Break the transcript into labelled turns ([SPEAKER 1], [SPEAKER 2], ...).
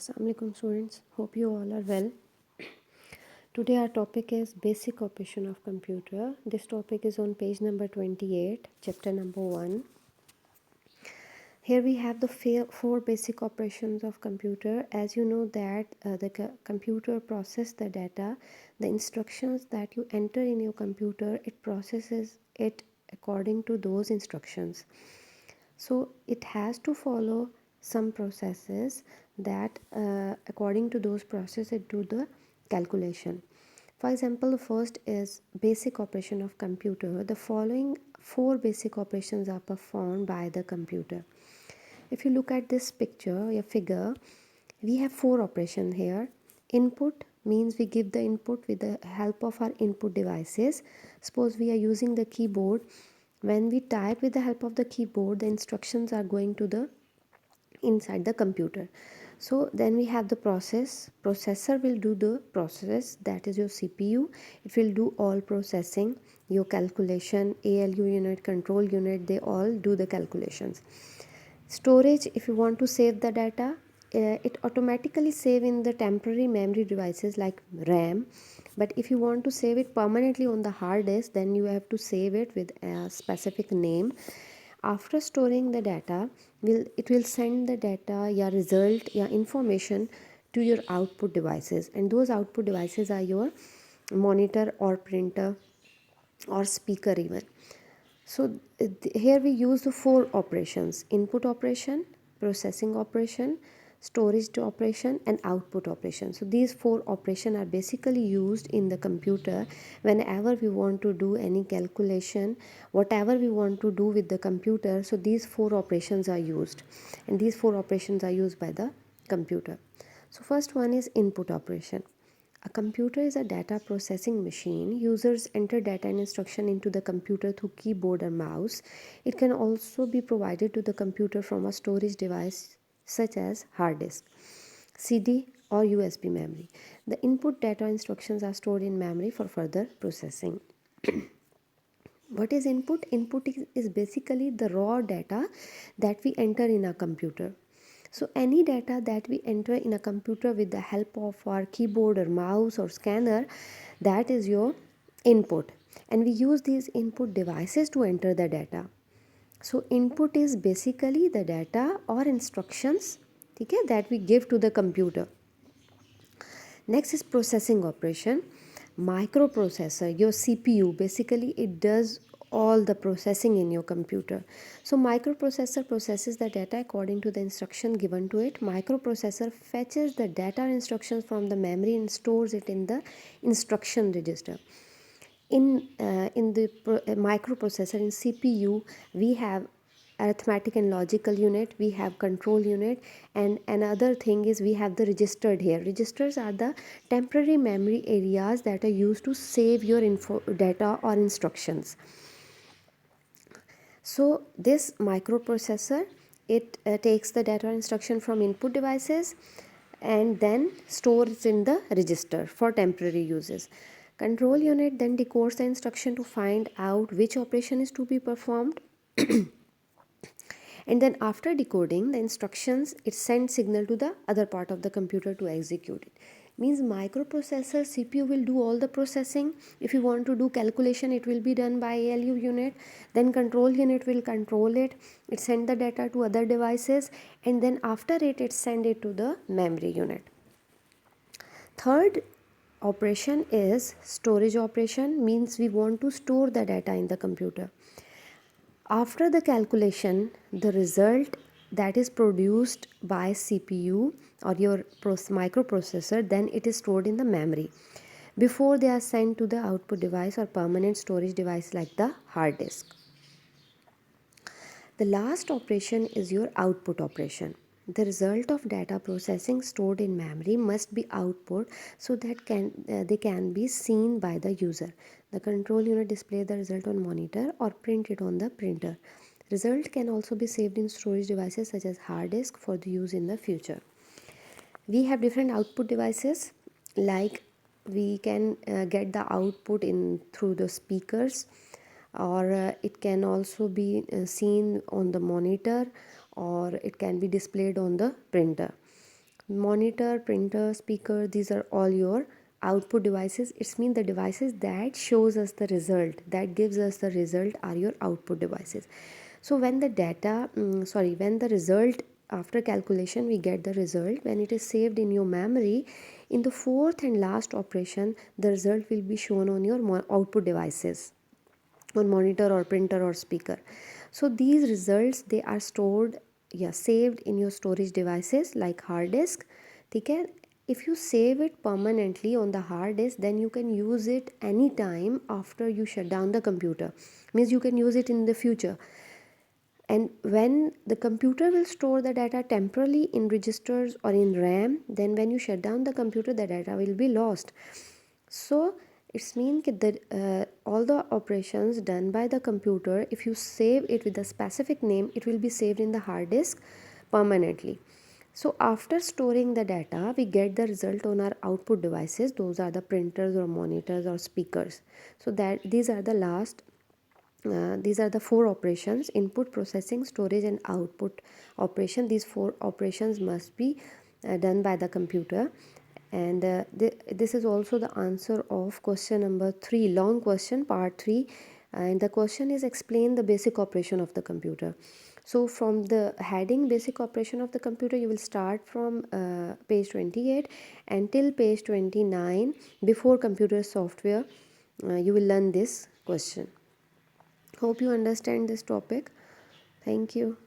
[SPEAKER 1] Assalamualaikum students, hope you all are well. Today our topic is basic operation of computer. This topic is on page number 28, chapter number 1. Here we have the four basic operations of computer. As you know that the computer processes the data, the instructions that you enter in your computer, it processes it according to those instructions. So it has to follow some processes that according to those processes it do the calculation. For example, the first is basic operation of computer. The following four basic operations are performed by the computer. If you look at this picture, your figure, we have four operations here. Input means we give the input with the help of our input devices. Suppose we are using the keyboard. When we type with the help of the keyboard, the instructions are going to the inside the computer. So then we have the processor will do the process, that is your CPU. It will do all processing, your calculation, ALU unit, control unit, they all do the calculations. Storage, if you want to save the data, it automatically save in the temporary memory devices like RAM. But if you want to save it permanently on the hard disk, then you have to save it with a specific name. After storing the data, it will send the data, your result, your information to your output devices, and those output devices are your monitor or printer or speaker even. So here we use the four operations: input operation, processing operation, storage operation, and output operation. So these four operations are basically used in the computer whenever we want to do any calculation, whatever we want to do with the computer. So these four operations are used, and these four operations are used by the computer. So first one is input operation. A computer is a data processing machine. Users enter data and instruction into the computer through keyboard or mouse. It can also be provided to the computer from a storage device such as hard disk, CD, or USB memory. The input data instructions are stored in memory for further processing. What is input? Input is basically the raw data that we enter in a computer. So any data that we enter in a computer with the help of our keyboard or mouse or scanner, that is your input. And we use these input devices to enter the data. So input is basically the data or instructions, okay, that we give to the computer. Next is processing operation. Microprocessor, your CPU, basically it does all the processing in your computer. So microprocessor processes the data according to the instruction given to it. Microprocessor fetches the data instructions from the memory and stores it in the instruction register. In the microprocessor, in CPU, we have arithmetic and logical unit, we have control unit, and another thing is we have the registered here. Registers are the temporary memory areas that are used to save your data or instructions. So this microprocessor, it takes the data instruction from input devices and then stores in the register for temporary uses. Control unit then decodes the instruction to find out which operation is to be performed. And then after decoding the instructions, it sends signal to the other part of the computer to execute it. Means microprocessor CPU will do all the processing. If you want to do calculation, it will be done by ALU unit. Then control unit will control it. It send the data to other devices, and then after it send it to the memory unit. Third operation is storage operation. Means we want to store the data in the computer. After the calculation, the result that is produced by CPU or your microprocessor, then it is stored in the memory before they are sent to the output device or permanent storage device like the hard disk. The last operation is your output operation. The result of data processing stored in memory must be output so that they can be seen by the user. The control unit display the result on monitor or print it on the printer. Result can also be saved in storage devices such as hard disk for the use in the future. We have different output devices, like we can get the output in through the speakers, or it can also be seen on the monitor, or it can be displayed on the printer. Monitor, printer, speaker, these are all your output devices. It's mean the devices that shows us the result, that gives us the result, are your output devices. So when the when the result, after calculation we get the result, when it is saved in your memory, in the fourth and last operation the result will be shown on your output devices, on monitor or printer or speaker. So these results they are stored, saved in your storage devices like hard disk. Okay, if you save it permanently on the hard disk, then you can use it anytime after you shut down the computer, means you can use it in the future. And when the computer will store the data temporarily in registers or in RAM, then when you shut down the computer the data will be lost. So it's mean that all the operations done by the computer, if you save it with a specific name, it will be saved in the hard disk permanently. So after storing the data, we get the result on our output devices. Those are the printers or monitors or speakers. So that these are the four operations: input, processing, storage and output operation. These four operations must be done by the computer. And this is also the answer of question number 3, long question, part 3. And the question is, explain the basic operation of the computer. So from the heading basic operation of the computer, you will start from page 28 until page 29. Before computer software, you will learn this question. Hope you understand this topic. Thank you.